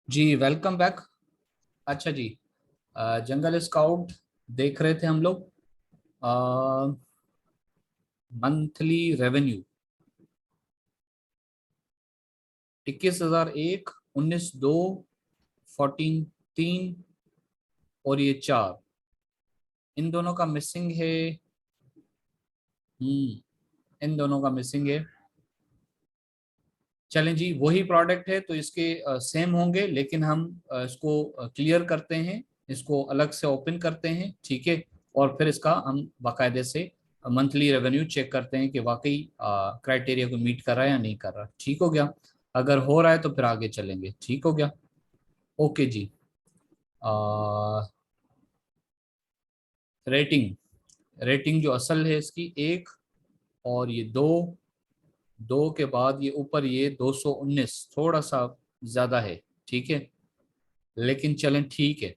जी welcome back. अच्छा जी। जंगल scout देख रहे थे हम लोग। मंथली रेवेन्यू 21,001, 19,2, 14,3 और ये 4, इन दोनों का मिसिंग है। इन दोनों का मिसिंग है। चलें जी, वही प्रोडक्ट है तो इसके सेम होंगे, लेकिन हम इसको क्लियर करते हैं, इसको अलग से ओपन करते हैं, ठीक है। और फिर इसका हम बाकायदे से मंथली रेवेन्यू चेक करते हैं कि वाकई क्राइटेरिया को मीट कर रहा है या नहीं कर रहा। ठीक हो गया? अगर हो रहा है तो फिर आगे चलेंगे। ठीक हो गया? ओके जी। रेटिंग, रेटिंग जो असल है इसकी 1, और ये 2, 2 के बाद ये ऊपर ये 219 थोड़ा सा ज्यादा है, ठीक है। लेकिन चलें, ठीक है,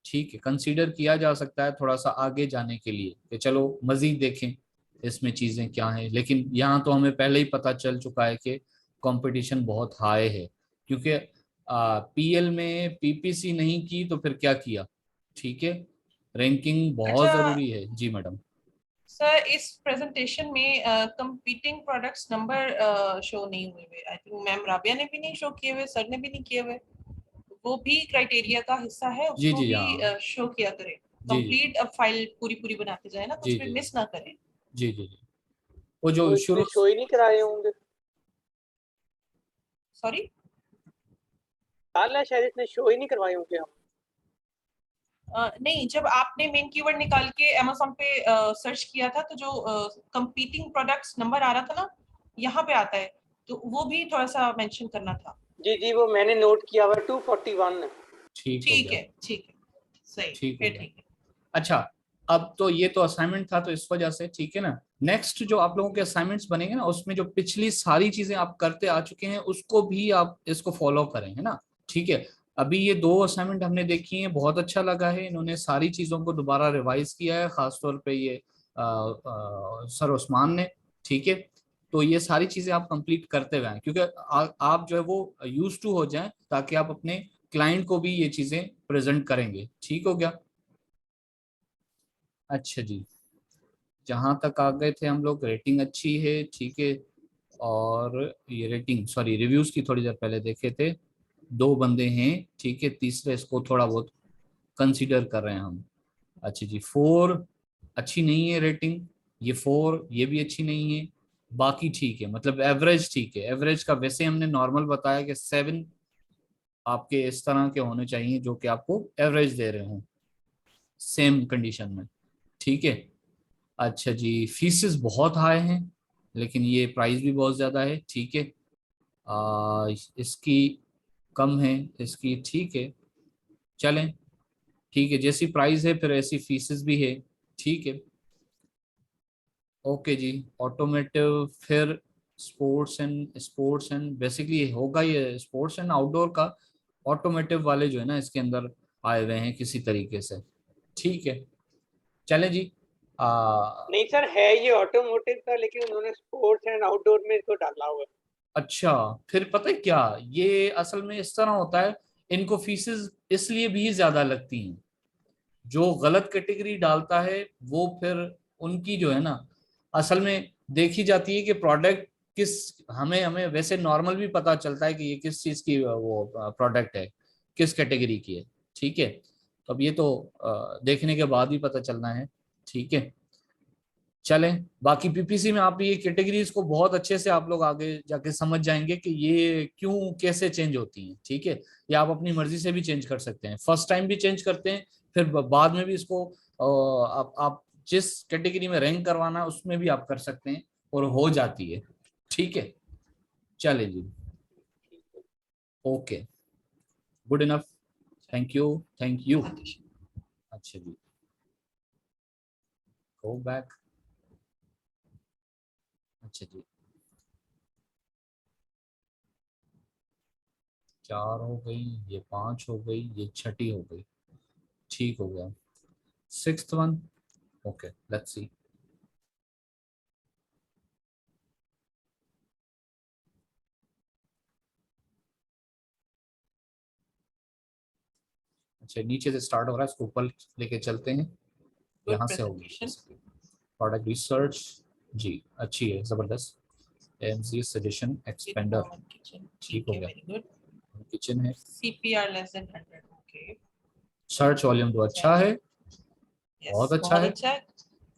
ठीक है, कंसीडर किया जा सकता है थोड़ा सा आगे जाने के लिए कि चलो मजीद देखें इसमें चीजें क्या हैं। लेकिन यहाँ तो हमें पहले ही पता चल चुका है कि कंपटीशन बहुत हाई है, क्योंकि पीएल में पीपीसी नहीं की तो फिर क्या किया? ठीक है, रैंकिंग बहुत अच्छा जरूरी है जी मैडम। सर, इस प्रेजेंटेशन में कंपीटिंग प्रोडक्ट्स नंबर शो नहीं हुए हुए। आई थिंक मैम राबिया ने भी नहीं शो किए हुए, सर ने भी नहीं किए हुए। वो भी क्राइटेरिया का हिस्सा है, जी उसको जी भी हाँ। शो किया करें। जी जी कंप्लीट अब फाइल पूरी पूरी बनाते जाए ना, जी कुछ भी जी मिस ना करें। जी जी जी। वो जो वो इसने शुरू, शो ही नहीं कराए होंगे। सॉरी। साला शायद इसने शो ही नहीं करवाए होंगे हम। नहीं, जब आपने मेन कीवर्ड निकाल के अमेज़न पे सर्च किया था तो जो कंपीटिंग प्रोडक्ट्स नंबर आ रहा था ना, यहाँ पे आता है, तो वो भी थोड़ा सा मेंशन करना था। जी जी, वो मैंने नोट किया हुआ 241। ठीक हो ठीक गया, है, ठीक है, सही, ठीक हो फिर गया। ठीक है। अच्छा, अब तो ये तो असाइनमेंट था तो इस वजह से ठीक है ना। नेक्स्ट जो आप लोगों के असाइनमेंट्स बनेंगे ना, उसमें जो पिछली सारी चीजें आप करते आ चुके हैं उसको भी आप इसको फॉलो करें, है ना। ठीक है। अभी ये 2 असाइनमेंट हमने देखी हैं, बहुत अच्छा लगा है, इन्होंने सारी चीजों को दोबारा रिवाइज किया है, खासतौर पे ये सर उस्मान ने। ठीक है। तो ये सारी चीजें आप कंप्लीट करते हुए आए, क्योंकि आप जो है वो यूज टू हो जाएं, ताकि आप अपने क्लाइंट को भी ये चीजें प्रेजेंट करेंगे। ठीक हो गया? अच्छा जी, जहां तक आ गए थे हम लोग, रेटिंग अच्छी है, ठीक है। और ये रेटिंग, सॉरी, रिव्यूज की थोड़ी देर पहले देखे थे, 2 बंदे हैं, ठीक है, तीसरे इसको थोड़ा बहुत कंसीडर कर रहे हैं हम। अच्छा जी, 4 अच्छी नहीं है रेटिंग, ये 4 ये भी अच्छी नहीं है। बाकी ठीक है, मतलब एवरेज ठीक है। एवरेज का वैसे हमने नॉर्मल बताया कि 7 आपके इस तरह के होने चाहिए जो कि आपको एवरेज दे रहे हों सेम कंडीशन में। ठीक है। अच्छा जी, फीसेस बहुत हाई हैं, लेकिन ये प्राइस भी बहुत ज़्यादा है, ठीक है। आ, इसकी कम है, इसकी ठीक है। चलें, ठीक है, जैसी प्राइस है फिर ऐसी फीसेस भी है, ठीक है। ओके जी। ऑटोमेटिव, फिर स्पोर्ट्स एंड बेसिकली होगा ये स्पोर्ट्स एंड आउटडोर का। ऑटोमेटिव वाले जो है ना इसके अंदर आए हुए हैं किसी तरीके से, ठीक है। चलें जी। नहीं सर, है ये ऑटोमोटिव का, लेकिन उन्होंने स्पोर्ट्स एंड आउटडोर में इसको डाला हुआ है। अच्छा, फिर पता है क्या, ये असल में इस तरह होता है, इनको फीसेस इसलिए भी ज्यादा लगती हैं। जो गलत कैटेगरी डालता है वो फिर उनकी जो है ना, असल में देखी जाती है कि प्रोडक्ट किस, हमें हमें वैसे नॉर्मल भी पता चलता है कि ये किस चीज की वो प्रोडक्ट है, किस कैटेगरी की है, ठीक है। तो अब ये तो देखने के बाद ही पता चलना है, ठीक है। चलें, बाकी पीपीसी में आप ये कैटेगरीज को बहुत अच्छे से आप लोग आगे जाके समझ जाएंगे कि ये क्यों कैसे चेंज होती हैं, ठीक है। ये आप अपनी मर्जी से भी चेंज कर सकते हैं, फर्स्ट टाइम भी चेंज करते हैं, फिर बाद में भी इसको आप जिस कैटेगरी में रैंक करवाना है उसमें भी आप कर सकते हैं, और हो जाती है, ठीक है। चले जी, okay, good enough, thank you, thank you. अच्छा जी, गो बैक। अच्छा जी, 4 हो गई, ये 5 हो गई, ये छठी हो गई, ठीक हो गया। सिक्स्थ वन, ओके, लेट्स सी। अच्छा नीचे से स्टार्ट हो रहा है, इसको ऊपर लेके चलते हैं, यहाँ से होगी प्रोडक्ट रिसर्च। जी अच्छी है, जबरदस्त। AMC सजेशन एक्सपेंडर, ठीक हो गया। किचन है, CPR less than 100, okay. Search volume तो अच्छा है, बहुत अच्छा है।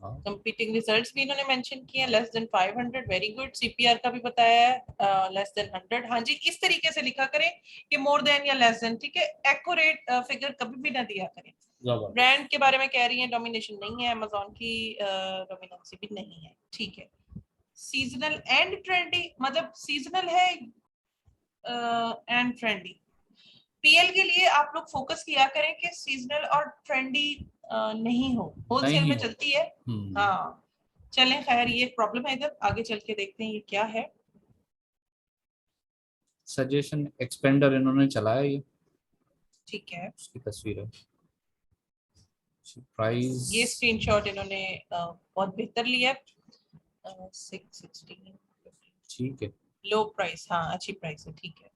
कंपीटिंग रिजल्ट्स भी इन्होंने मेंशन किए हैं, less than 500, very good. CPR का भी बताया है, लेस देन 100। हाँ जी, इस तरीके से लिखा करें कि मोर देन या लेस देन, ठीक है। एक्यूरेट फिगर कभी भी ना दिया करें। ब्रांड के बारे में कह रही है, डोमिनेशन नहीं है, Amazon की डोमिनेंसी भी नहीं है, ठीक है। सीजनल एंड ट्रेंडी, मतलब सीजनल है एंड ट्रेंडी। PL के लिए आप लोग फोकस किया करें कि सीजनल और ट्रेंडी नहीं हो, होलसेल में चलती है। हाँ चलें, खैर ये प्रॉब्लम है इधर, आगे चल के देखते हैं ये क्या है। सजेशन एक्सपेंडर इन्होंने चलाया ये, ठीक है, उसकी तस्वीर है। प्राइस, ये स्क्रीनशॉट इन्होंने बहुत बेहतर लिया, 616, ठीक है। लो प्राइस, हाँ अच्छी प्राइस है, ठीक है।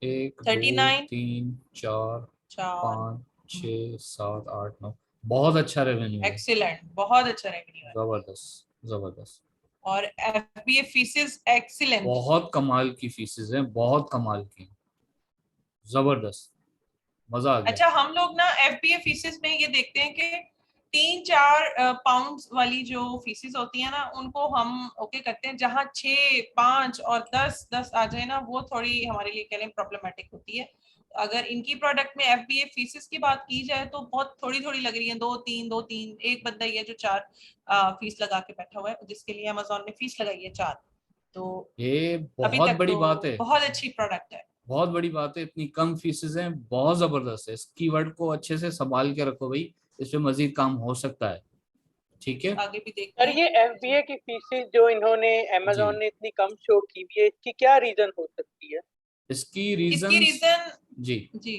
1 2 39, 3 4 4, 5 6 7 8 9, बहुत अच्छा रेवेन्यू है, एक्सीलेंट, बहुत अच्छा रेवेन्यू है, जबरदस्त जबरदस्त। और FBA फीसेस एक्सीलेंट, बहुत कमाल की फीसेस हैं, बहुत कमाल की, जबरदस्त, मजा आ गया। अच्छा हम लोग ना FBA फीसेस में ये देखते हैं कि 3-4 पाउंड्स वाली जो फीसेस होती है ना, उनको हम ओके करते हैं। जहां 6, 5 और 10 आ जाए ना, वो थोड़ी हमारे लिए कह लें प्रॉब्लमेटिक होती है। अगर इनकी प्रोडक्ट में FBA फीसेस की बात की जाए तो बहुत थोड़ी थोड़ी लग रही है, 2-3, एक बंदा ही है जो 4 फीस लगा के बैठा हुआ है, जिसके लिए Amazon ने फीस लगाई है 4। तो ये अभी बहुत तक बड़ी तो बात है, बहुत अच्छी प्रोडक्ट है, बहुत बड़ी बात है, इतनी कम फीसेस हैं, बहुत जबरदस्त है। इस कीवर्ड को अच्छे से संभाल के रखो भाई, इसमें मजीद काम हो सकता है, ठीक है। आगे भी देखते सर हैं। ये FBA की फीसेस जो इन्होंने Amazon ने इतनी कम शो की हुई है, इसकी क्या रीजन हो सकती है? इसकी इसकी रीजन, रीजन जी जी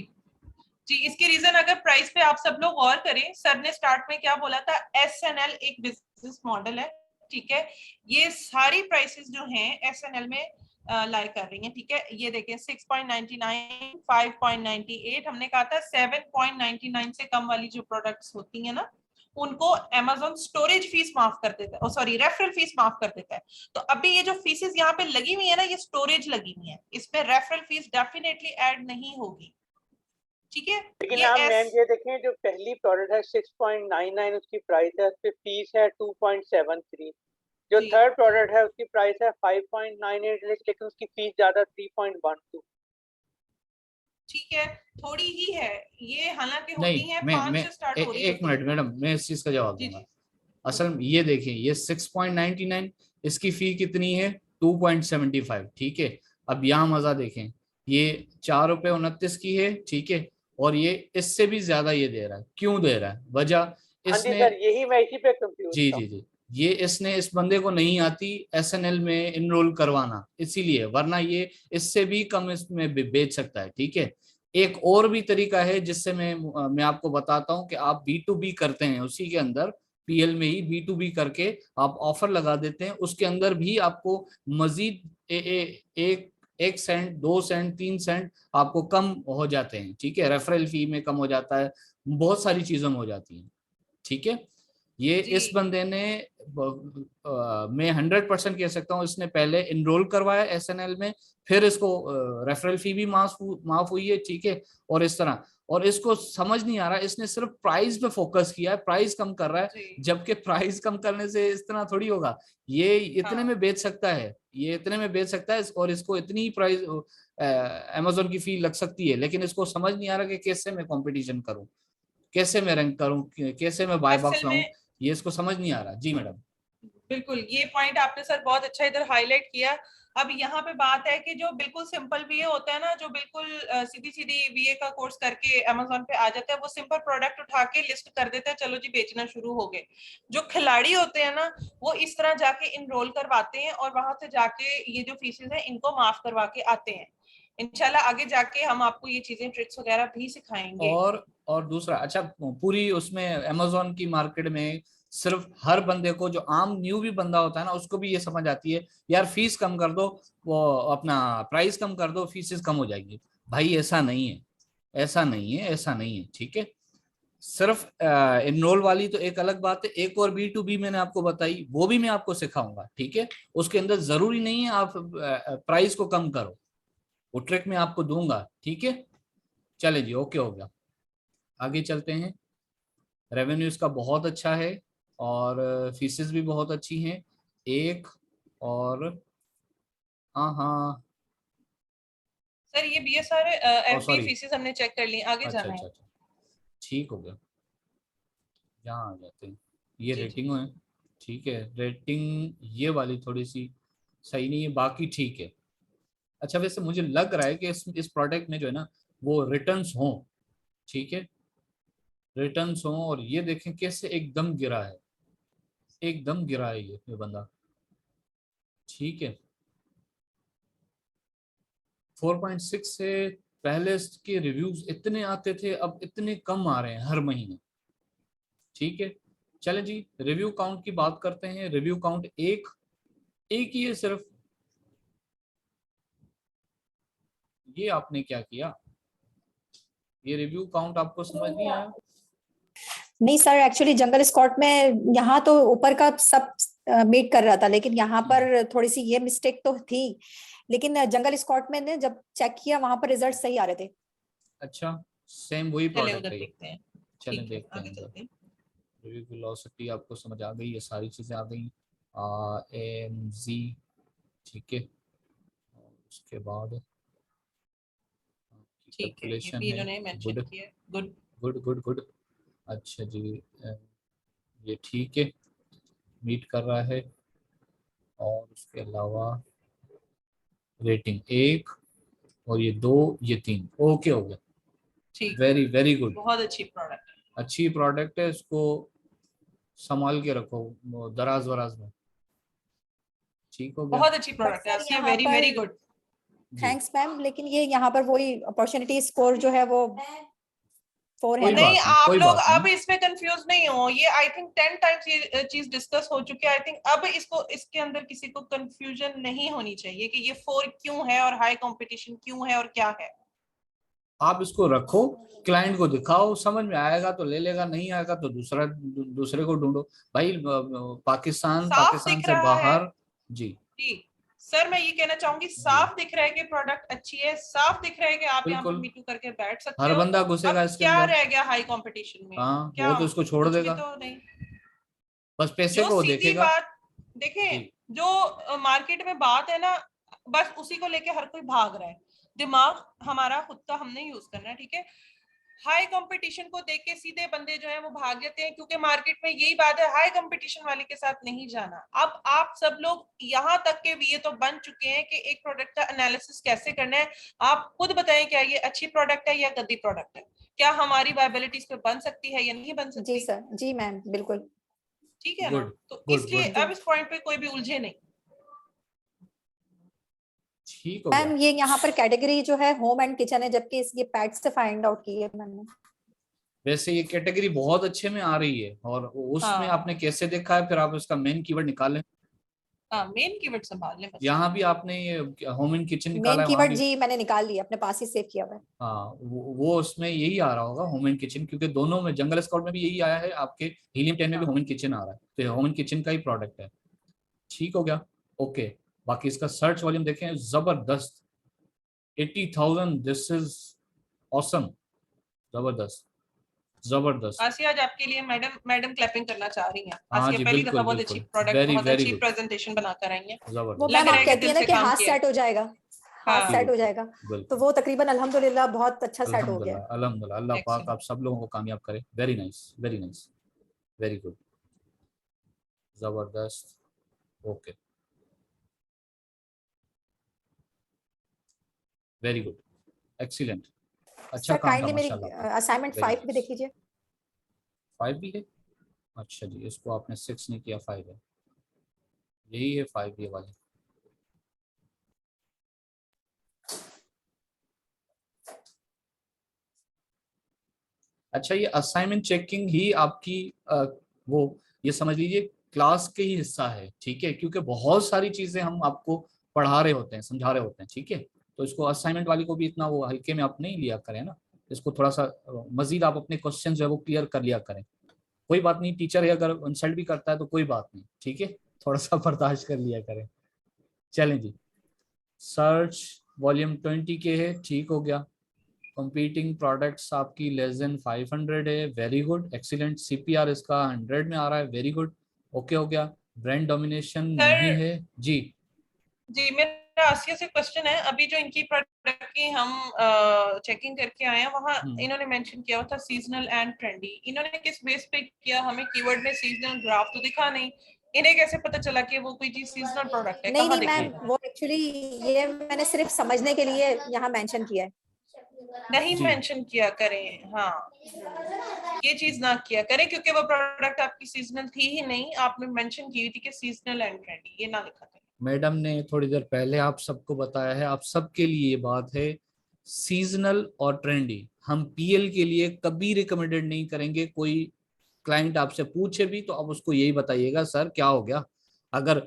जी इसकी रीजन अगर प्राइस पे आप सब लोग गौर करें, सर ने स्टार्ट में क्या बोला था, SNL एक बिजनेस मॉडल है, ठीक है। ये सारी प्राइसेस जो हैं SNL में लाई कर रही हैं, ठीक है। ये देखें 6.99, 5.98, हमने कहा था 7.99 से कम वाली जो प्रोडक्ट्स होती हैं ना, उनको Amazon स्टोरेज फीस माफ कर देता है, सॉरी रेफरल फीस माफ कर देता है। तो अभी ये जो फीसेस यहाँ पे लगी हुई है ना, ये स्टोरेज लगी हुई है, इसमें रेफरल फीस डेफिनेटली ऐड नहीं होगी, ठीक है। लेकिन आप मैम ये देखें, जो पहली प्रोडक्ट है 6.99 उसकी प्राइस है, उस पे फीस है 2.73। जो थर्ड प्रोडक्ट है उसकी प्राइस है 5.98, लेकिन उसकी फीस ज्यादा 3.12। ठीक है, थोड़ी ही है ये, हालांकि नहीं, होती है मैं 5 से स्टार्ट हो रही एक होती मिनट है। मैडम, मैं इस चीज का जवाब जी दूंगा। जी असल में ये देखें, ये 6.99, इसकी फी कितनी है 2.75, ठीक है। अब यहाँ मजा देखें, ये 4 रुपए 29 की है, ठीक है, और ये इससे भी ज्यादा ये दे रहा है, क्यों दे रहा है, वजह हाँ जी इसने, सर, यही मैं इसी पे कंफ्यूज जी था। जी जी, ये इसने, इस बंदे को नहीं आती SNL में इनरोल करवाना, इसीलिए, वरना ये इससे भी कम इसमें बेच सकता है, ठीक है। एक और भी तरीका है जिससे मैं आपको बताता हूं कि आप B2B करते हैं, उसी के अंदर PL में ही B2B करके आप ऑफर लगा देते हैं, उसके अंदर भी आपको मजीद एक 1 सेंट 2 सेंट 3 सेंट आपको कम हो जाते हैं, ठीक है। रेफरल फी में कम हो जाता है, बहुत सारी चीजों में हो जाती है, ठीक है। ये इस बंदे ने मैं 100% कह सकता हूँ, इसने पहले इनरोल करवाया SNL में, फिर इसको रेफरल फी भी माफ हुई है, ठीक है। और इस तरह, और इसको समझ नहीं आ रहा, इसने सिर्फ प्राइस पे फोकस किया है, प्राइस कम कर रहा है, जबकि प्राइस कम करने से इस तरह थोड़ी होगा। ये इतने में बेच सकता है, ये इतने में बेच सकता है, और इसको इतनी प्राइस Amazon की फी लग सकती है, लेकिन इसको समझ नहीं आ रहा कि कैसे मैं कंपटीशन करूं, कैसे मैं रैंक करूं, कैसे मैं बाय बॉक्स लाऊं, ये इसको समझ नहीं आ रहा। जी मैडम, बिल्कुल, ये पॉइंट आपने सर बहुत अच्छा इधर हाईलाइट किया। अब यहाँ पे बात है कि जो बिल्कुल सिंपल VA होता है ना, जो बिल्कुल सीधी सीधी VA का कोर्स करके Amazon पे आ जाता है, वो सिंपल प्रोडक्ट उठा के लिस्ट कर देता है, चलो जी बेचना शुरू हो गए। जो खिलाड़ी होते हैं ना, वो इस तरह जाके इनरोल करवाते हैं और वहां से जाके ये जो फीसेस हैं इनको माफ करवा के आते हैं। इंशाल्लाह आगे जाके हम आपको ये चीजें, ट्रिक्स वगैरह भी सिखाएंगे। और दूसरा, अच्छा पूरी उसमें Amazon की मार्केट में सिर्फ हर बंदे को, जो आम न्यू भी बंदा होता है ना, उसको भी ये समझ आती है यार फीस कम कर दो, वो अपना प्राइस कम कर दो, फीसेस कम हो जाएगी। भाई ऐसा नहीं है, ऐसा नहीं है, ऐसा नहीं है, ठीक है। सिर्फ एनरोल वाली तो एक अलग बात है, एक और B2B मैंने आपको बताई, वो भी मैं आपको सिखाऊंगा, ठीक है। उसके अंदर जरूरी नहीं है आप प्राइस को कम करो, वो ट्रिक मैं आपको दूंगा, ठीक है। चले जी, ओके हो गया, आगे चलते हैं। रेवेन्यू इसका बहुत अच्छा है और फीसेस भी बहुत अच्छी हैं। एक और, हाँ हाँ, सर ये BSR ओ FB सॉरी, फीसेस हमने चेक कर ली, आगे अच्छा जाना अच्छा है। अच्छा, ठीक हो गया, यहाँ आ जाते हैं। ये जी जी। रेटिंग है, ठीक है। रेटिंग ये वाली थोड़ी सी सही नहीं है, बाकी ठीक है। अच्छा, वैसे मुझे लग रहा है कि इस प्रोडक्ट में जो है ना वो रिटर्न्स हों, ठीक है, रिटर्न्स हों। और ये देखें कैसे एकदम गिरा है, एकदम गिरा है ये बंदा, ठीक है। 4.6 से पहले इसके रिव्यूज इतने आते थे, अब इतने कम आ रहे हैं हर महीने, ठीक है। चले जी, रिव्यू काउंट की बात करते हैं। रिव्यू काउंट एक एक ही है सिर्फ। ये आपने क्या किया, ये रिव्यू काउंट आपको समझ नहीं आया? नहीं सर, एक्चुअली जंगल स्कॉट में यहाँ तो ऊपर का सब मीट कर रहा था, लेकिन यहाँ पर थोड़ी सी ये मिस्टेक तो थी। लेकिन जंगल स्कॉट में ने जब चेक किया वहां पर रिजल्ट सही आ रहे थे। अच्छा, सेम वही चले प्रोडक्ट उधर है ये। देखते हैं। चलें ठीक है, देखते हैं आगे अंदर। चलते हैं। रिव्यू वेलोसिटी आपको समझ आ गई, ये सारी चीजें आ गई। AMZ, ठीक है। और उसके बाद ठीक है, ये कैलकुलेशन भी है। इन्होंने मेंशन गुड किया है। गुड। Good good good. अच्छा जी, ये ठीक है, मीट कर रहा है। और उसके अलावा रेटिंग एक, और ये दो, ये तीन, ओके हो गया। ठीक है, वेरी वेरी गुड, बहुत अच्छी प्रोडक्ट है। अच्छी प्रोडक्ट है, इसको संभाल के रखो वो दराज वराज में, ठीक हो गया बहुत अच्छी बट प्रोडक्ट है, सर आसिया यहाँ वेरी वेरी पर गुड। जी। थैंक्स मैम, लेकिन ये यहाँ पर वही अपॉर्चुनिटी स्कोर जो है वो 4 है कोई ना। नहीं, बात नहीं, आप कोई लोग बात नहीं। अब इसमें कंफ्यूज नहीं हो, ये आई थिंक 10 टाइम्स ये चीज डिस्कस हो चुकी है। आई थिंक अब इसको इसके अंदर किसी को कंफ्यूजन नहीं होनी चाहिए कि ये 4 क्यों है और हाई कंपटीशन क्यों है और क्या है। आप इसको रखो, क्लाइंट को दिखाओ, समझ में आएगा तो ले लेगा, नहीं आएगा तो दूसरे को ढूंढो भाई। पाकिस्तान साफ पाकिस्तान दिख से रहा है। बाहर। जी जी सर, मैं ये कहना चाहूंगी, जी, साफ दिख रहा है कि प्रोडक्ट अच्छी है, साफ दिख रहा है कि आप यहाँ पे बिल्कुल, मीटू करके बैठ सकते हर हो। बंदा घुसेगा अब इसके क्या अंदर। रह गया हाई कंपटीशन में? हाँ, वो क्या? तो इसको छोड़ कुछ भी देगा, तो नहीं। बस पैसे जो को वो सीधी देखेगा। बात देखें, जी जो मार्केट में बात है ना, बस उसी को लेके हर कोई भाग रहा है। दिमाग हमारा खुद का हमने यूज करना है, ठीक है। हाई कंपटीशन को देख के सीधे बंदे जो है वो भाग जाते हैं, क्योंकि मार्केट में यही बात है, हाई कंपटीशन वाले के साथ नहीं जाना। अब आप सब लोग यहाँ तक के ये तो बन चुके हैं कि एक प्रोडक्ट का एनालिसिस कैसे करना है। आप खुद बताएं, क्या ये अच्छी प्रोडक्ट है या गद्दी प्रोडक्ट है? क्या हमारी वायबिलिटीज पे बन सकती है या नहीं बन जी सकती? सर, जी मैम, बिल्कुल। ठीक है ना? गुड तो गुड इसलिए गुड, अब इस पॉइंट पे कोई भी उलझे नहीं। ठीक हो गया। मैम ये यहाँ पर कैटेगरी जो है होम एंड किचन है, जबकि ये पैट से फाइंड आउट की है मैंने। वैसे ये कैटेगरी बहुत अच्छे में आ रही है, और उसमें हाँ आपने कैसे देखा है, फिर आप इसका मेन कीवर्ड निकालें। हाँ, मेन कीवर्ड संभाल लें बस। यहाँ भी आपने ये होम एंड किचन मेन निकाला है, वहां कीवर्ड भी। जी मैंने निकाल लिया, अपने पास ही सेव किया हुआ है। हाँ, वो उसमें यही आ रहा होगा, होम एंड किचन, क्योंकि दोनों में, जंगल स्काउट में भी यही आया है, आपके हीलियम 10 में भी हाँ होम एंड किचन आ रहा है, तो ये होम एंड किचन का ही प्रोडक्ट है, ठीक हो गया, ओके। बाकी इसका सर्च वॉल्यूम देखें, जबरदस्त, 80,000, दिस इज ऑसम, जबरदस्त जबरदस्त। आसिया, आज आपके लिए मैडम मैडम क्लैपिंग करना चाह रही हैं। हाँ आसिया जी, पहली दफा बिल्कुल बहुत अच्छी बिल्कुल, प्रोडक्ट, वेरी बहुत वेरी अच्छी गुड, प्रेजेंटेशन बनाकर आई हैं। वो जबरदस्त, मैम लग रहा आप है कि कहती दिल है ना से कि काम हाथ किया है। सेट हो जाएगा, हाथ हाँ सेट हो जाएगा, तो बिल्कुल, वो तकरीबन अल्हम्दुलिल्लाह बहुत अच्छा सेट हो गया। अल्हम्दुलिल्लाह अल्हम्दुलिल्लाह, अल्लाह पाक एक्सीलेंट। आप सब लोगों को कामयाब करे। Very nice, very nice, very good, जबरदस्त, ओके, वेरी गुड, एक्सीलेंट, अच्छा सर काम था काइंडली मेरी माशाल्लाह आपका, असाइनमेंट वेरी 5 भी नाइस। देख लीजिए। 5 भी है? अच्छा जी, इसको आपने 6 नहीं किया, 5 है, यही है 5 ये वाली। अच्छा, ये असाइनमेंट चेकिंग ही आपकी वो, ये समझ लीजिए क्लास के ही हिस्सा है, ठीक है, क्योंकि बहुत सारी चीजें हम आपको पढ़ा रहे होते हैं, समझा रहे होते हैं, ठीक है। तो इसको असाइनमेंट वाली को भी इतना वो हल्के में आप नहीं लिया करें ना, इसको थोड़ा सा मजीद आप अपने क्वेश्चन जो है वो क्लियर कर लिया करें। कोई बात नहीं, टीचर है अगर इंसल्ट भी करता है तो कोई बात नहीं, ठीक है, थोड़ा सा बर्दाश्त कर लिया करें। चलें जी, सर्च वॉल्यूम 20 के है, ठीक हो गया। कंपीटिंग प्रोडक्ट्स आपकी लेस देन 500 है, वेरी गुड, एक्सीलेंट। सीपीआर इसका 100 में आ रहा है, वेरी गुड, ओके हो गया। ब्रांड डोमिनेशन नहीं है जी। जी मेरा आसिया से क्वेश्चन है, अभी जो इनकी प्रोडक्ट की हम चेकिंग करके आए हैं वहाँ इन्होंने मेंशन किया हुआ था सीजनल एंड ट्रेंडी, इन्होंने किस बेस पे किया? हमें कीवर्ड में सीजनल ग्राफ तो दिखा नहीं, इन्हें कैसे पता चला कि वो कोई चीज सीजनल प्रोडक्ट है? नहीं मैम, वो एक्चुअली ये मैंने सिर्फ समझने के लिए यहाँ मेंशन किया है। नहीं मेंशन किया करें, हाँ ये चीज ना किया करें क्योंकि वो प्रोडक्ट आपकी सीजनल थी ही नहीं, आपने मेंशन की हुई थी कि सीजनल एंड ट्रेंडी, ये ना लिखा करें। मैडम ने थोड़ी देर पहले आप सबको बताया है, आप सबके लिए ये बात है, सीजनल और ट्रेंडी हम पीएल के लिए कभी रिकमेंडेड नहीं करेंगे। कोई क्लाइंट आपसे पूछे भी तो आप उसको यही बताइएगा, सर क्या हो गया, अगर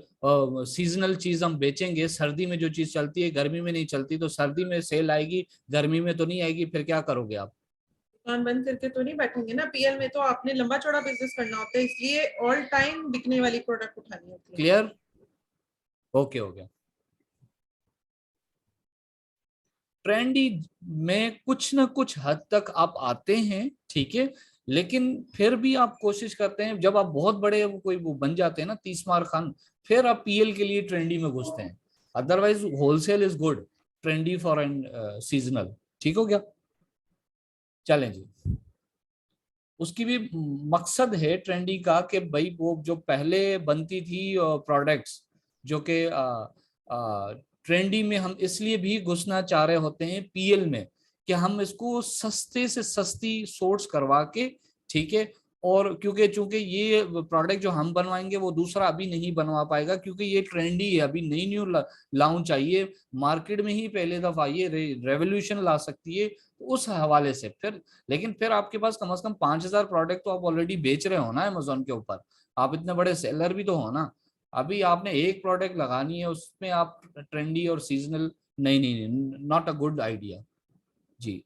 सीजनल चीज हम बेचेंगे, सर्दी में जो चीज चलती है गर्मी में नहीं चलती, तो सर्दी में सेल आएगी गर्मी में तो नहीं आएगी, फिर क्या करोगे आप? दुकान बंद करके तो नहीं बैठेंगे ना, पीएल में तो आपने लंबा चौड़ा बिजनेस करना होता है, इसलिए ऑल टाइम बिकने वाली प्रोडक्ट उठानी होती है। क्लियर, ओके हो गया। ट्रेंडी में कुछ ना कुछ हद तक आप आते हैं, ठीक है, लेकिन फिर भी आप कोशिश करते हैं, जब आप बहुत बड़े कोई वो बन जाते हैं ना 30 मार खान, फिर आप पीएल के लिए ट्रेंडी में घुसते हैं। Otherwise wholesale is good, trendy for and seasonal, ठीक हो गया। चलें जी, उसकी भी मकसद है ट्रेंडी का कि भाई वो जो पहले बनती थी प्रोडक्ट्स जो कि ट्रेंडी में हम इसलिए भी घुसना चाह रहे होते हैं पीएल में कि हम इसको सस्ते से सस्ती सोर्स करवा के, ठीक है, और क्योंकि चूंकि ये प्रोडक्ट जो हम बनवाएंगे वो दूसरा अभी नहीं बनवा पाएगा क्योंकि ये ट्रेंडी है, अभी नई न्यू लॉन्च चाहिए मार्केट में ही पहले दफा, ये रेवोल्यूशन ला सकती है, उस हवाले से फिर। लेकिन फिर आपके पास कम से कम 5000 प्रोडक्ट तो आप ऑलरेडी बेच रहे हो ना अमेजोन के ऊपर, आप इतने बड़े सेलर भी तो हो ना। अभी आपने एक प्रोडक्ट लगानी है उसमें आप ट्रेंडी और सीजनल, नहीं नहीं नहीं, नॉट अ गुड आइडिया जी।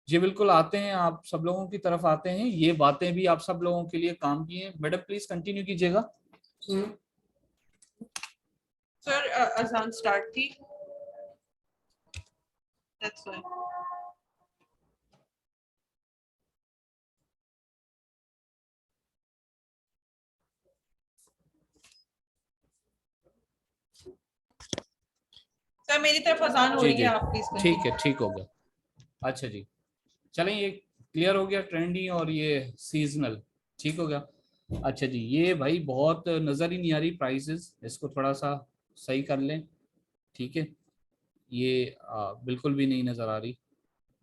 जी बिल्कुल, आते हैं आप सब लोगों की तरफ आते हैं, ये बातें भी आप सब लोगों के लिए काम की हैं। मैडम प्लीज कंटिन्यू कीजिएगा। सर अजान स्टार्ट थी, दैट्स व्हाई। सर मेरी तरफ अजान हो जी रही जी है, आप प्लीज ठीक है, ठीक हो गया। अच्छा जी, चलें, ये क्लियर हो गया ट्रेंडी और ये सीजनल, ठीक हो गया। अच्छा जी, ये भाई बहुत नज़र ही नहीं आ रही प्राइसेस, इसको थोड़ा सा सही कर लें, ठीक है, ये बिल्कुल भी नहीं नज़र आ रही।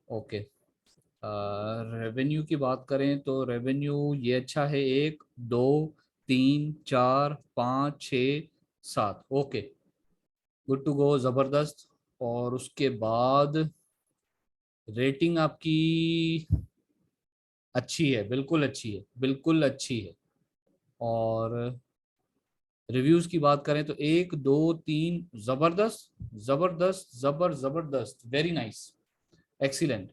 ओके, रेवेन्यू की बात करें तो रेवेन्यू ये अच्छा है, 1 2 3 4 5 6 7, ओके, गुड टू गो, ज़बरदस्त। और उसके बाद रेटिंग आपकी अच्छी है, बिल्कुल अच्छी है, बिल्कुल अच्छी है। और रिव्यूज की बात करें तो 1 2 3, जबरदस्त जबरदस्त जबरदस्त, वेरी नाइस, एक्सीलेंट।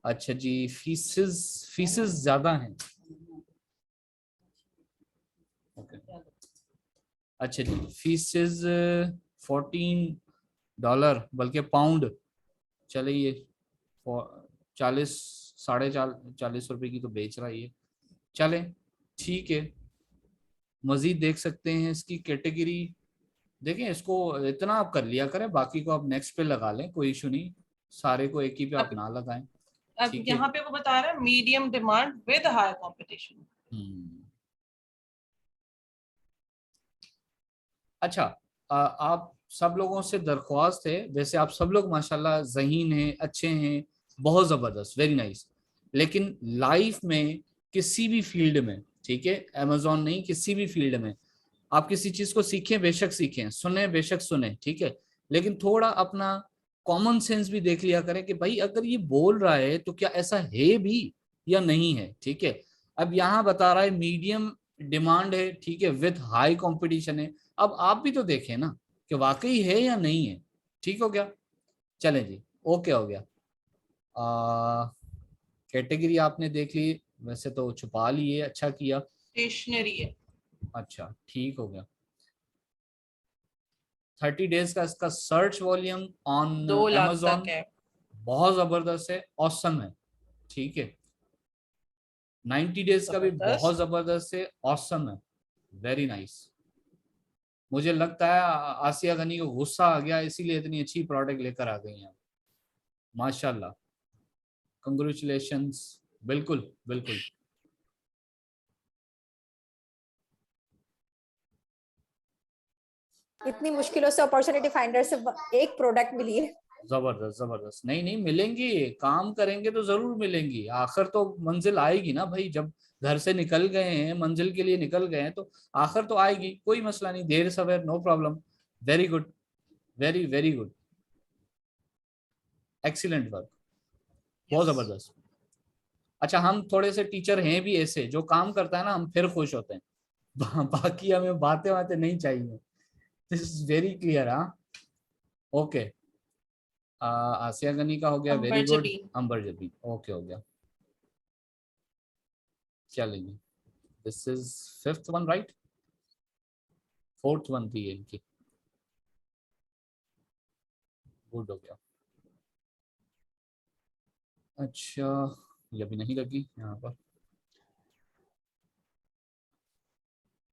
अच्छा जी, फीसेस फीसेस ज्यादा हैं, ओके। अच्छा जी, फीसेस $14, बल्कि पाउंड, चले ये 40 40 रुपए की तो बेच रहा है ये, चले ठीक है। मजीद देख सकते हैं इसकी कैटेगरी, देखें इसको इतना आप कर लिया करें, बाकी को आप नेक्स्ट पे लगा लें, कोई इशू नहीं, सारे को एक ही पे आप ना लगाएं। अब यहाँ पे वो बता रहा है medium demand with high competition. अच्छा, आप सब लोगों से दरख्वास्त है, वैसे आप सब लोग माशाल्लाह ज़हीन हैं, अच्छे हैं, बहुत ज़बरदस्त, वेरी नाइस, लेकिन लाइफ में किसी भी फील्ड में, ठीक है, अमेजोन नहीं, किसी भी फील्ड में आप किसी चीज को सीखें, बेशक सीखें, सुने बेशक सुने, ठीक है, लेकिन थोड़ा अपना कॉमन सेंस भी देख लिया करें कि भाई अगर ये बोल रहा है तो क्या ऐसा है भी या नहीं है, ठीक है। अब यहाँ बता रहा है मीडियम डिमांड है, ठीक है, विद हाई कंपटीशन है, अब आप भी तो देखें ना कि वाकई है या नहीं है, ठीक हो गया। चलें जी, ओके हो गया। कैटेगरी आपने देख ली, वैसे तो छुपा ली है, अच्छा किया। स्टेशनरी है। अच्छा ठीक हो गया। 30 डेज का इसका search volume on 2 lakh Amazon तक है। बहुत जबरदस्त है, ऑसम है। ठीक है, 90 डेज का भी बहुत जबरदस्त। जबरदस्त है, ऑसम है, वेरी नाइस। मुझे लगता है आसिया गनी को गुस्सा आ गया, इसीलिए इतनी अच्छी प्रोडक्ट लेकर आ गई हैं। माशाल्लाह, कंग्रेचुलेशंस। बिल्कुल बिल्कुल। इतनी मुश्किलों से अपॉर्चुनिटी फाइंडर से एक प्रोडक्ट मिली है। जबरदस्त जबरदस्त। नहीं नहीं, मिलेंगी, काम करेंगे तो जरूर मिलेंगी। आखिर तो मंजिल आएगी ना भाई, जब घर से निकल गए हैं, मंजिल के लिए निकल गए हैं, तो आखिर तो आएगी, कोई मसला नहीं, देर सवेर no problem. Very good, very very good, excellent work, बहुत Yes. जबरदस्त। अच्छा, हम थोड़े से टीचर हैं भी ऐसे, जो काम करता है ना हम फिर खुश होते हैं। बाकी हमें बातें बातें नहीं चाहिए। This is very clear. हाँ, ओके। आसिया गनी का हो गया, वेरी अंबर गुड। जबीन। अंबर जबीन, ओके हो गया। चलेंगे, this is fifth one right, fourth one थी ये इनकी। गुड हो गया। अच्छा, ये भी नहीं लगी यहाँ पर।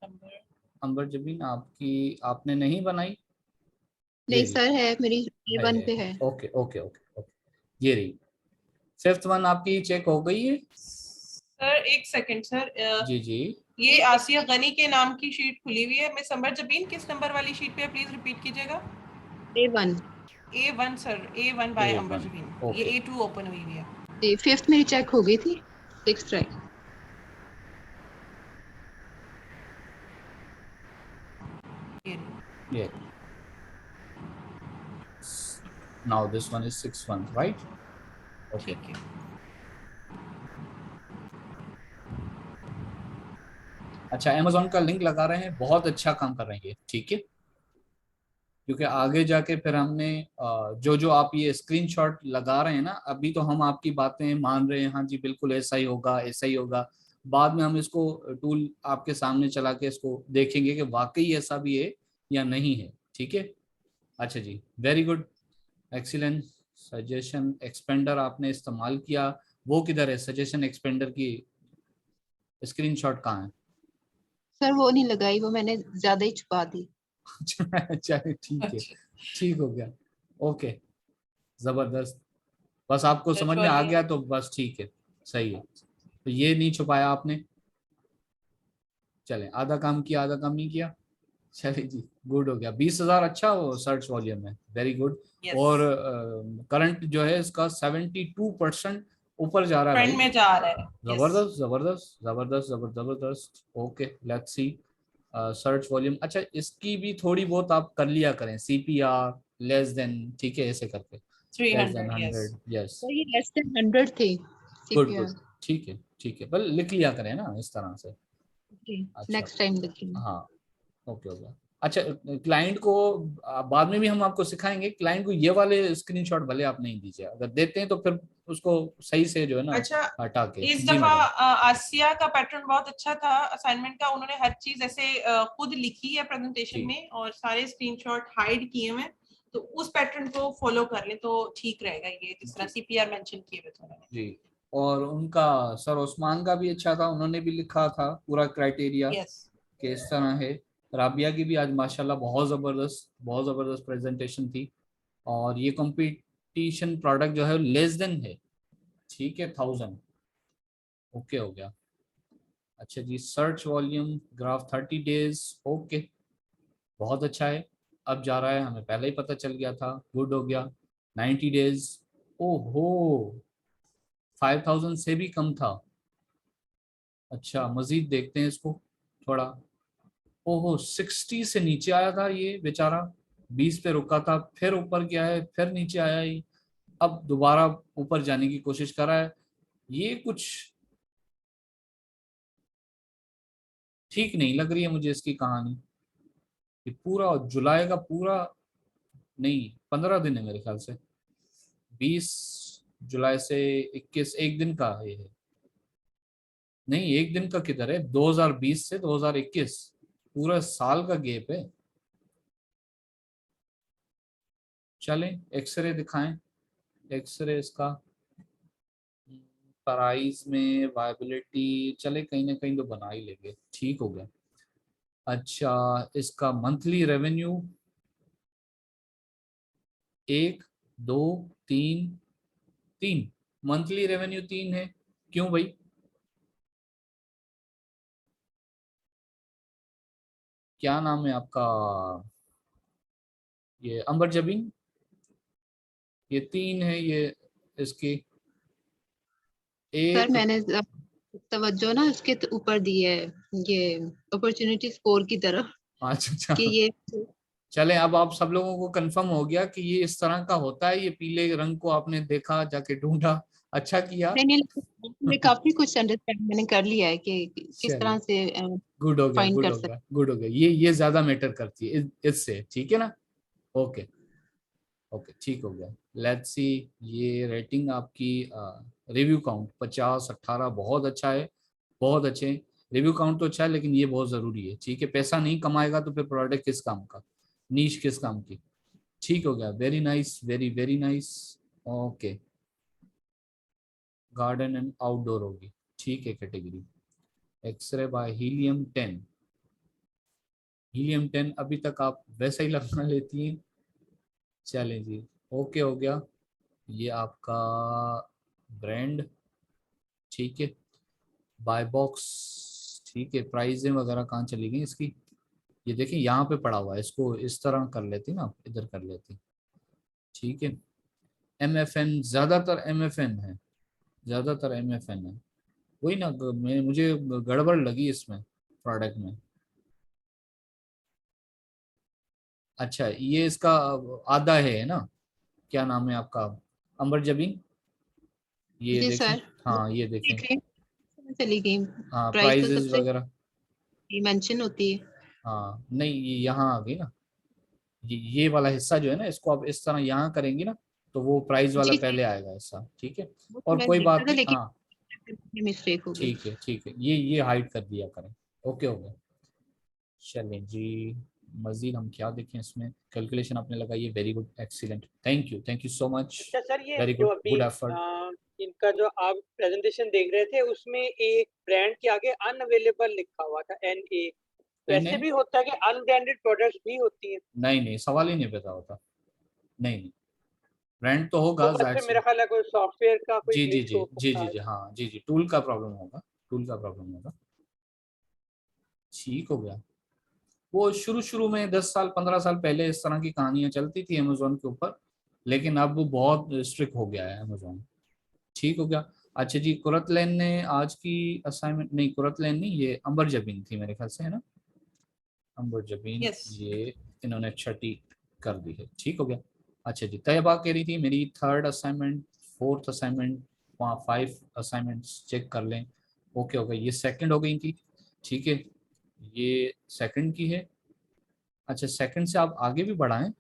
अंबर। अंबर जबीन आपकी, आपने नहीं बनाई? ये नहीं रही, सर, है मेरी A1 पे है। ओके ओके ओके ओके, ये रही फिफ्थ वन आपकी, चेक हो गई है? सर एक सेकंड सर, जी जी। ये आसिया गनी के नाम की शीट खुली हुई है। मिस अंबर जबीन किस नंबर वाली शीट पे है, प्लीज रिपीट कीजिएगा। A1 A1 sir, A1 by Amber A1, Jabeen. Okay. ये A2 ओपन हुई हुई है। जी, फिफ्थ मेरी चेक हो गई थी, सिक्स राइट। ये रही। Yeah. Now this one is 6-1, right? Okay. ठीक है। अच्छा, Amazon का लिंक लगा रहे हैं, बहुत अच्छा काम कर रहे हैं ये, ठीक है। क्योंकि आगे जाके फिर हमने जो जो आप ये स्क्रीनशॉट लगा रहे हैं ना, अभी तो हम आपकी बातें मान रहे हैं, हाँ जी बिल्कुल ऐसा ही होगा, ऐसा ही होगा। बाद में हम इसको टूल आपके सामने चला के इसको देखेंगे कि वाकई ऐसा भी है या नहीं है, ठीक है। अच्छा जी, very good, excellent. Suggestion expander आपने इस्तेमाल किया, वो किधर है सजेशन एक्सपेंडर की स्क्रीनशॉट कहाँ है? सर वो नहीं लगाई, वो मैंने ज्यादा ही छुपा दी। चलिए ठीक है, अच्छा। ठीक हो गया, ओके, जबरदस्त। बस आपको समझ में आ वाली गया तो बस ठीक है, सही है। तो ये नहीं छुपाया आपने, चले, आधा काम किया आधा काम नहीं किया। चलिए जी, गुड हो गया, 20,000 अच्छा हो सर्च वॉल्यूम है, वेरी गुड। Yes. और करंट जो है इसका 72% ऊपर जा रहा है ट्रेंड भाई, में जा रहा है। Yes. जबरदस्त जबरदस्त जबरदस्त जबरदस्त, okay let's C search volume. अच्छा, इसकी भी थोड़ी बहुत आप कर लिया करें, CPR लेस देन, ठीक है, ऐसे करके less than 300, yes. 100, yes, sir ये लेस देन 100 थी गुड CPR। गुड, ठीक है ठीक है, बल लिख लिया करें ना इस तरह से। जी, अच्छा, नेक्स्ट टाइम देखेंगे। हाँ, ओके हो गया। अच्छा, क्लाइंट को बाद में भी हम आपको सिखाएंगे, क्लाइंट को ये वाले स्क्रीनशॉट भले आप नहीं दीजिए, अगर देते हैं तो फिर उसको सही से जो है ना अच्छा, हटा के। इस जी दफा मैडम, आसिया का पैटर्न बहुत अच्छा था असाइनमेंट का। उन्होंने हर चीज ऐसे खुद लिखी है प्रेजेंटेशन जी में और सारे स्क्रीनशॉट हाइड किए हुए हैं। तो उस पैटर्न को फॉलो कर ले तो ठीक रहेगा, ये जिस तरह CPR मेंशन किए हुए थे उन्होंने। जी। और उनका सर उस्मान का भी अच्छा था, उन्होंने भी लिखा था पूरा क्राइटेरिया यस। कि इस तरह है। राबिया की भी आज माशाल्लाह बहुत ज़बरदस्त प्रेजेंटेशन थी। और ये कंपटीशन प्रोडक्ट जो है लेस देन है, ठीक है, 1000, ओके हो गया। अच्छा जी, search volume graph 30 days, okay, बहुत अच्छा है। अब जा रहा है, हमें पहले ही पता चल गया था, गुड हो गया। 90 डेज, ओहो, 5000 से भी कम था। अच्छा, मजीद देखते हैं इसको थोड़ा। ओहो, 60 से नीचे आया था ये बेचारा, 20 पे रुका था, फिर ऊपर गया है, फिर नीचे आया ही, अब दोबारा ऊपर जाने की कोशिश कर रहा है। ये कुछ ठीक नहीं लग रही है मुझे इसकी कहानी। ये पूरा जुलाई का पूरा नहीं, 15 दिन है मेरे ख्याल से, 20, जुलाई से 21, एक दिन का ये है। नहीं, एक दिन का किधर है, 2020 से 2021, पूरा साल का गैप है। चलें एक्सरे दिखाएं, एक्सरे इसका प्राइस में वायबिलिटी, चले कहीं ना कहीं तो बना ही लेंगे, ठीक हो गया। अच्छा, इसका मंथली रेवेन्यू 1 2 3, 3 मंथली रेवेन्यू 3 है। क्यों भाई? क्या नाम है आपका? ये अंबर जबीन, ये 3 है ये इसकी। सर एक मैंने तवज्जो ना उसके ऊपर दी है, ये अपॉर्चुनिटी स्कोर की तरफ, अच्छा कि अच्छा, ये चले अब आप सब लोगों को कंफर्म हो गया कि ये इस तरह का होता है। ये पीले रंग को आपने देखा, जाके ढूंढा, अच्छा किया। नहीं नहीं, मैं काफी कुछ अंडरस्टैंड मैंने कर लिया है कि किस चलिए, तरह से गुड हो गया, फाइंड गुड कर हो सकते। गया, गुड हो गया। ये ज्यादा मैटर करती है इससे, ठीक है ना? ओके ओके, ठीक हो गया। लेट्स सी, ये रेटिंग आपकी, रिव्यू काउंट 50 18 बहुत अच्छा है, बहुत अच्छे। रिव्यू काउंट तो अच्छा है, लेकिन ये बहुत जरूरी है, ठीक है? पैसा नहीं कमाएगा तो फिर प्रोडक्ट किस काम का, नीश किस काम की। ठीक हो गया, very nice, very very nice. Okay, garden and outdoor होगी, ठीक है category. X-ray by helium 10, helium 10 अभी तक आप वैसा ही लगना लेती हैं। चलें जी, ओके हो गया। ये आपका ब्रांड, ठीक है। बाय बॉक्स, ठीक है। प्राइजें वगैरह कहाँ चली गई इसकी? ये देखिए यहाँ पे पड़ा हुआ है, इसको इस तरह कर लेती ना, इधर कर लेती, ठीक है। MFN, ज्यादातर MFN है, ज्यादातर MFN है। वही ना, मुझे गड़बड़ लगी इसमें, प्रोडक्ट में। अच्छा, ये इसका आधा है ना? क्या नाम है आपका? अंबर जबीन, ये जी देखें। सर, हाँ ये देखें। चली गई। हाँ, प्राइस तो प्राइजेस सबसे वगैरह। मेंशन होती है। हाँ नहीं, ये यहाँ आ गई ना, ये वाला हिस्सा जो है ना, इसको आप इस तरह यहाँ करेंगी ना, तो वो प्राइस वाला जी जी, पहले आएगा हिस्सा, ठीक है। वो तो और मैं कोई देखा बात था, नहीं, लेकिन हाँ मिस्टेक हो गई। ठीक है, ठीक है, ये हाइड कर दिया करें। ओके हो गया। चलें जी, मजीद हम क्या देखें इसमें? कैलकुलेशन आपने लगाई है, very good, excellent, thank you so much, अच्छा सर, ये वेरी जो गुड, अभी गुड एफर्ट। इनका जो आप प्रेजेंटेशन देख रहे थे उसमें एक ब्रांड के आगे अनअवेलेबल लिखा हुआ था, NA। तो एन ऐसे ए, भी होता है कि अनब्रांडेड प्रोडक्ट्स भी होती हैं? नहीं नहीं, सवाल ही नहीं पैदा होता। नहीं नहीं, ब्रांड तो वो होगा बस जाहिर फिर सी। मेरा ख्याल है कोई सॉफ्टवेयर का कोई जी जी ग्लिच जी हो जी सकता जी है। जी, हाँ जी जी, टूल का प्रॉब्लम होगा, टूल का प्रॉब्लम होगा। ठीक हो गया। वो शुरू शुरू में 10 साल 15 साल पहले इस तरह की कहानियां चलती थी अमेजोन के ऊपर, लेकिन अब वो बहुत स्ट्रिक्ट हो गया है अमेजोन। ठीक हो गया। अच्छा जी, कुरतलैन ने आज की असाइनमेंट, नहीं कुरतलैन नहीं, ये अंबर जबीन थी मेरे ख्याल से, है ना? अंबर जबीन, यस। ये इन्होंने छठी कर दी है, ठीक हो गया। अच्छा जी, तैयबा कह रही थी मेरी 3rd assignment, 4th assignment, 5 assignments check कर लें। ओके हो गया, ये सेकंड हो गई थी, ठीक है। ये सेकंड की है। अच्छा, सेकंड से आप आगे भी बढ़ाएं,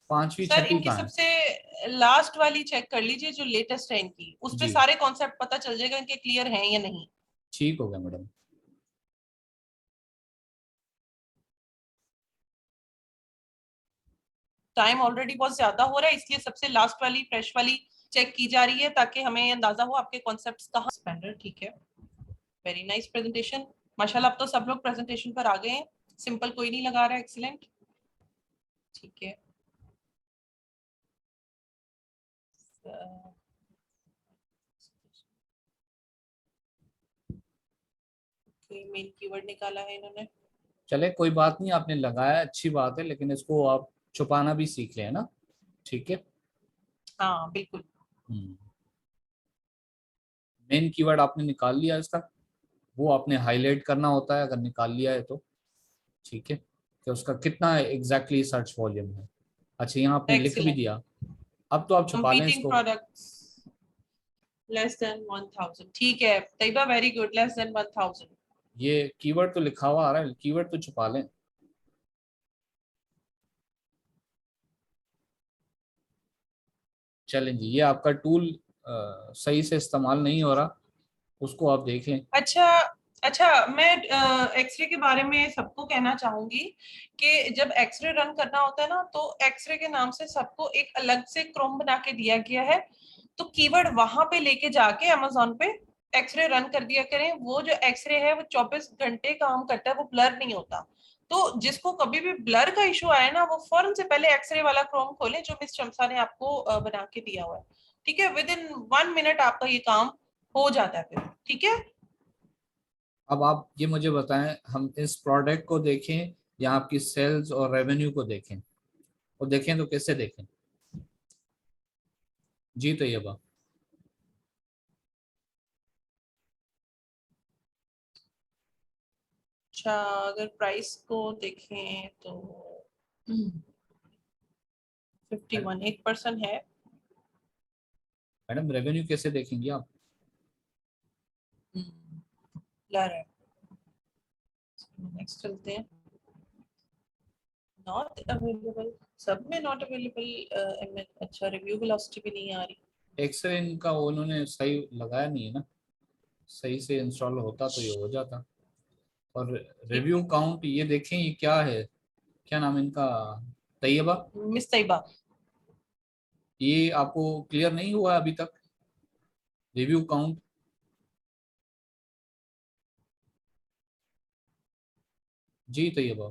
5वीं सर 6ठी इनकी कहाँ है? सबसे लास्ट वाली चेक कर लीजिए, जो लेटेस्ट है इनकी, उस पे जी, सारे कॉन्सेप्ट पता चल जाएगा इनके क्लियर हैं या नहीं। ठीक हो गया मैडम। टाइम ऑलरेडी बहुत ज्यादा हो रहा है, इसलिए सबसे लास्ट वाली फ्रेश वाली चेक की जा रही है, ताकि हमें अंदाजा हो आपके कॉन्सेप्ट्स कहाँ स्टैंडर्ड। ठीक है, वेरी नाइस प्रेजेंटेशन। माशाल्लाह, अब तो सब लोग प्रेजेंटेशन पर आ गए हैं, सिंपल कोई नहीं लगा रहा है। एक्सीलेंट, ठीक है। मेन कीवर्ड निकाला है इन्होंने। चले कोई बात नहीं, आपने लगाया अच्छी बात है, लेकिन इसको आप छुपाना भी सीख लें ना, ठीक है। हाँ बिल्कुल। मेन कीवर्ड आपने निकाल लिया इसका, वो आपने हाईलाइट करना होता है अगर निकाल लिया है तो, ठीक है, कि उसका कितना एग्जैक्टली सर्च वॉल्यूम है। अच्छा, यहाँ आपने लिख भी एक्सीलेंट। दिया, अब तो आप छुपा लें कंपीटिंग इसको। प्रोडक्ट्स लेस देन 1000, ठीक है Tayyaba, very good, less than 1000। ये कीवर्ड तो लिखा हुआ आ रहा है, कीवर्ड तो छुपा लें। चलें जी, ये आपका टूल सही से इस्तेमाल नहीं हो रहा, उसको आप देख लें। अच्छा अच्छा, मैं एक्सरे के बारे में सबको कहना चाहूंगी कि जब एक्सरे रन करना होता है ना, तो एक्सरे के नाम से सबको एक अलग से क्रोम बना के दिया गया है, तो कीवर्ड वहां पे लेके जाके अमेज़न पे एक्सरे रन कर दिया करें। वो जो एक्सरे है वो 24 घंटे काम करता है, वो ब्लर नहीं होता। तो जिसको कभी भी ब्लर का इशू आए ना, वो फौरन से पहले एक्सरे वाला क्रोम खोलें जो मिस शमसा ने आपको बना के दिया हुआ है। ठीक है, विद इन 1 मिनट आपका ये काम हो जाता है फिर। ठीक है, अब आप ये मुझे बताएं, हम इस प्रोडक्ट को देखें या आपकी सेल्स और रेवेन्यू को देखें, और देखें तो कैसे देखें? जी तैयबा। अच्छा अगर प्राइस को देखें तो 51% है। मैडम रेवेन्यू कैसे देखेंगे आप? ब्लर है। नेक्स्ट चलते हैं। नॉट अवेलेबल, सब में नॉट अवेलेबल। अच्छा, रिव्यू वेलोसिटी भी नहीं आ रही। एक्सरे इनका उन्होंने सही लगाया नहीं है ना, सही से इंस्टॉल होता तो ये हो जाता। और रिव्यू काउंट ये देखें, ये क्या है, क्या नाम है इनका? तैयबा। मिस तैयबा, ये आपको क्लियर नहीं हुआ अभी तक रिव्यू काउंट? जी तैयबा।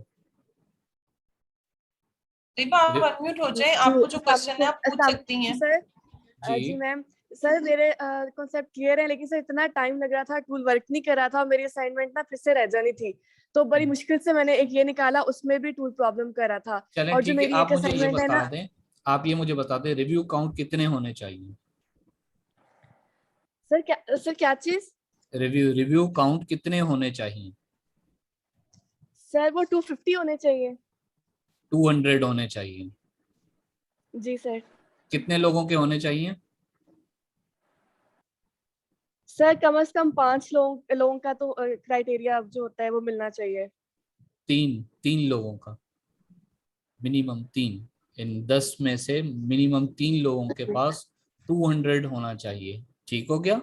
तैयबा आप अनम्यूट हो जाएं, आपको जो क्वेश्चन है आप पूछ सकती हैं। सर जी जी मैम, सर मेरे कॉन्सेप्ट क्लियर है, लेकिन सर इतना टाइम लग रहा था, टूल वर्क नहीं कर रहा था, मेरी असाइनमेंट ना फिर से रह जानी थी, तो बड़ी मुश्किल से मैंने एक ये निकाला, उसमें भी टूल प्रॉब्लम कर रहा था। चलें और जो ठीक है, मेरी आप एक मुझे ये असाइनमेंट है बता ना दें, आप ये मुझे बता दें रिव्यू काउंट कितने होने चाहिए? सर क्या चीज? रिव्यू काउंट कितने होने चाहिए? सर वो 250 होने चाहिए। 200 होने चाहिए। जी सर। कितने लोगों के होने चाहिए? सर कम से कम 5 लोगों का तो क्राइटेरिया जो होता है वो मिलना चाहिए। 3 लोगों का, मिनिमम 3। इन 10 में से मिनिमम 3 लोगों के पास 200 होना चाहिए। ठीक हो गया?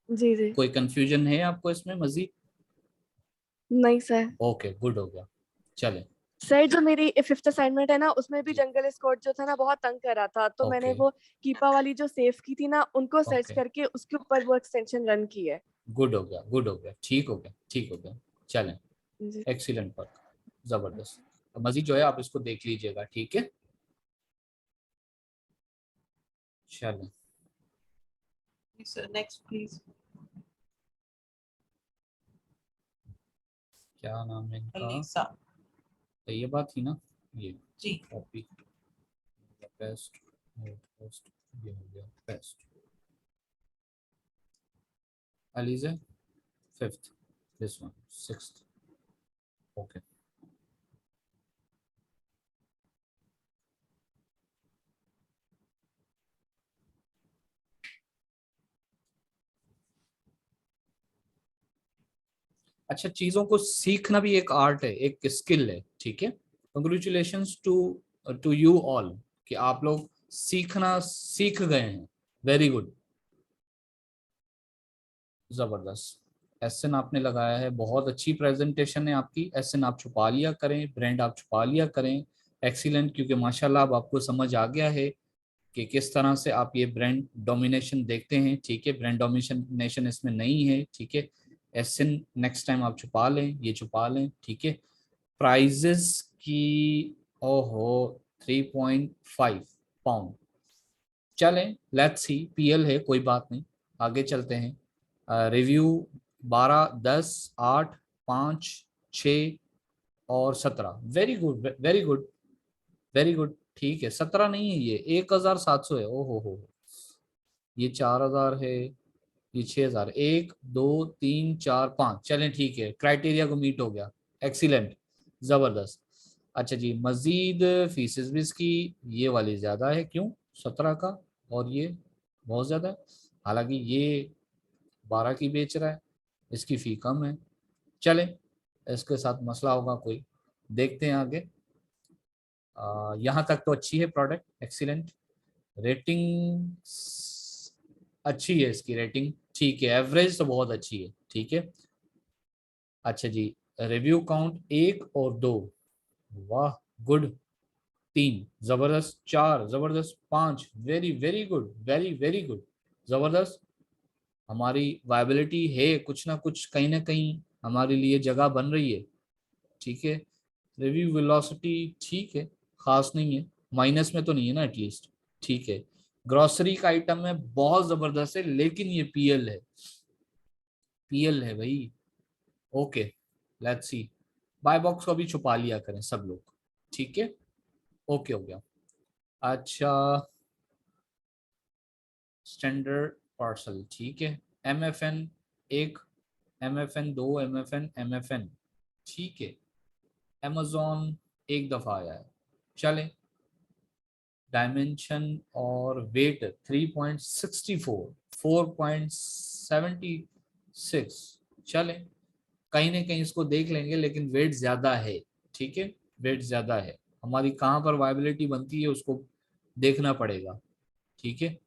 जी जी। कोई कंफ्यूजन है आपको इसमें मजीद? नहीं सर। ओके, गुड हो गया। चलें। सर जो मेरी फिफ्थ असाइनमेंट है ना, उसमें भी जी जंगल स्क्वाड जो था ना बहुत तंग कर रहा था, तो मैंने ओके वो कीपा वाली जो सेव की थी ना, उनको सर्च ओके, करके उसके ऊपर वो एक्सटेंशन रन की है। गुड हो गया, गुड हो गया, ठीक हो गया, ठीक हो गया। चलें, जी एक्सीलेंट वर्क, जबरदस्त। तो मजीद जो है आप इसको देख लीजिएगा, ठीक है? चलें। Next please. क्या नाम है इनका? अलीसा तो ये बात थी ना, ये जी। कॉपी पेस्ट पेस्ट, ये हो गया paste. ELISA 5th, this one 6th। Okay अच्छा, चीजों को सीखना भी एक आर्ट है, एक स्किल है, ठीक है? Congratulations to to you all कि आप लोग सीखना सीख गए हैं। वेरी गुड, जबरदस्त। एसएन आपने लगाया है, बहुत अच्छी प्रेजेंटेशन है आपकी। एसएन आप छुपा लिया करें, ब्रांड आप छुपा लिया करें। एक्सीलेंट, क्योंकि माशाल्लाह अब आपको समझ आ गया है कि किस तरह से आप ये ब्रांड डोमिनेशन देखते हैं, ठीक है? ब्रांड डोमिनेशन इसमें नहीं है, ठीक है? एसएन नेक्स्ट टाइम आप छुपा लें, ये छुपा लें, ठीक है? प्राइजेस की, ओहो, 3.5 पाउंड। चलें, लेट्स सी, पीएल है, कोई बात नहीं, आगे चलते हैं। रिव्यू 12, 10, 8, 5, 6 और 17। Very good, very good, very good. ठीक है, 17 नहीं है, ये 1700 है। ओहो हो, ये 4000 है, ये 6000, 1, 2, 3, 4, 5। चलें ठीक है, क्राइटेरिया को मीट हो गया। एक्सीलेंट, जबरदस्त। अच्छा जी, मजीद फीसेस भी इसकी ये वाली ज्यादा है, क्यों? 17 का, और ये बहुत ज्यादा है। हालांकि ये 12 की बेच रहा है, इसकी फी कम है। चलें, इसके साथ मसला होगा कोई, देखते हैं आगे। यहाँ तक तो अच्छी है प्रोडक्ट, एक्सीलेंट। रेटिंग अच्छी है इसकी रेटिंग, ठीक है, एवरेज तो बहुत अच्छी है, ठीक है। अच्छा जी, रिव्यू काउंट 1 और 2, वाह गुड, 3 जबरदस्त, 4 जबरदस्त, 5 very very good, very very good, जबरदस्त। हमारी वायबिलिटी है, कुछ ना कुछ कहीं ना कहीं हमारे लिए जगह बन रही है, ठीक है। रिव्यू वेलोसिटी ठीक है, खास नहीं है, माइनस में तो नहीं है ना एटलीस्ट, ठीक है। ग्रोसरी का आइटम है, बहुत जबरदस्त है, लेकिन ये पीएल है, पीएल है भाई। Okay, let's see, buy box को भी छुपा लिया करें सब लोग, ठीक है। ओके हो गया। अच्छा, स्टैंडर्ड पार्सल, ठीक है। एमएफएन 1, एमएफएन 2, एमएफएन, ठीक है। अमेजोन एक दफा आया है, चले। डायमेंशन और वेट 3.64, 4.76, चले, कहीं ना कहीं इसको देख लेंगे, लेकिन वेट ज्यादा है, ठीक है, वेट ज्यादा है। हमारी कहाँ पर वायबिलिटी बनती है उसको देखना पड़ेगा, ठीक है।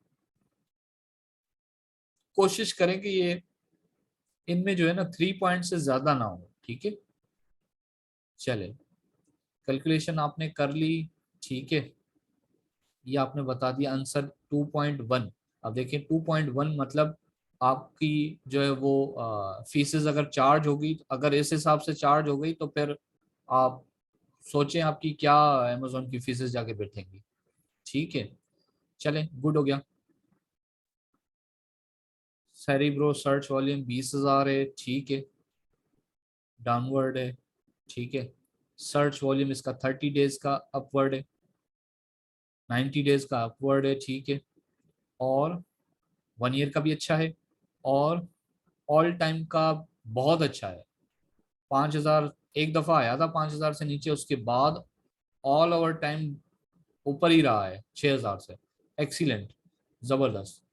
कोशिश करें कि ये इनमें जो है ना 3 पॉइंट से ज्यादा ना हो, ठीक है। चले, कैलकुलेशन आपने कर ली, ठीक है, ये आपने बता दिया आंसर 2.1। अब देखिए 2.1 मतलब आपकी जो है वो फीसेस अगर चार्ज होगी, अगर इस हिसाब से चार्ज हो गई तो फिर आप सोचें आपकी क्या अमेजोन की फीसेस जाके बैठेंगी, ठीक है। चलें, गुड हो गया। सेरिब्रो सर्च वॉल्यूम 20,000 है, ठीक है, डाउनवर्ड है, ठीक है। सर्च वॉल्यूम इसका 30 डेज का अपवर्ड है, 90 डेज का अपवर्ड है, ठीक है, और 1 ईयर का भी अच्छा है, और ऑल टाइम का बहुत अच्छा है। 5,000 एक दफा आया था 5,000 से नीचे, उसके बाद ऑल ओवर टाइम ऊपर ही रहा है 6,000 से, एक्सीलेंट, जबरदस्त।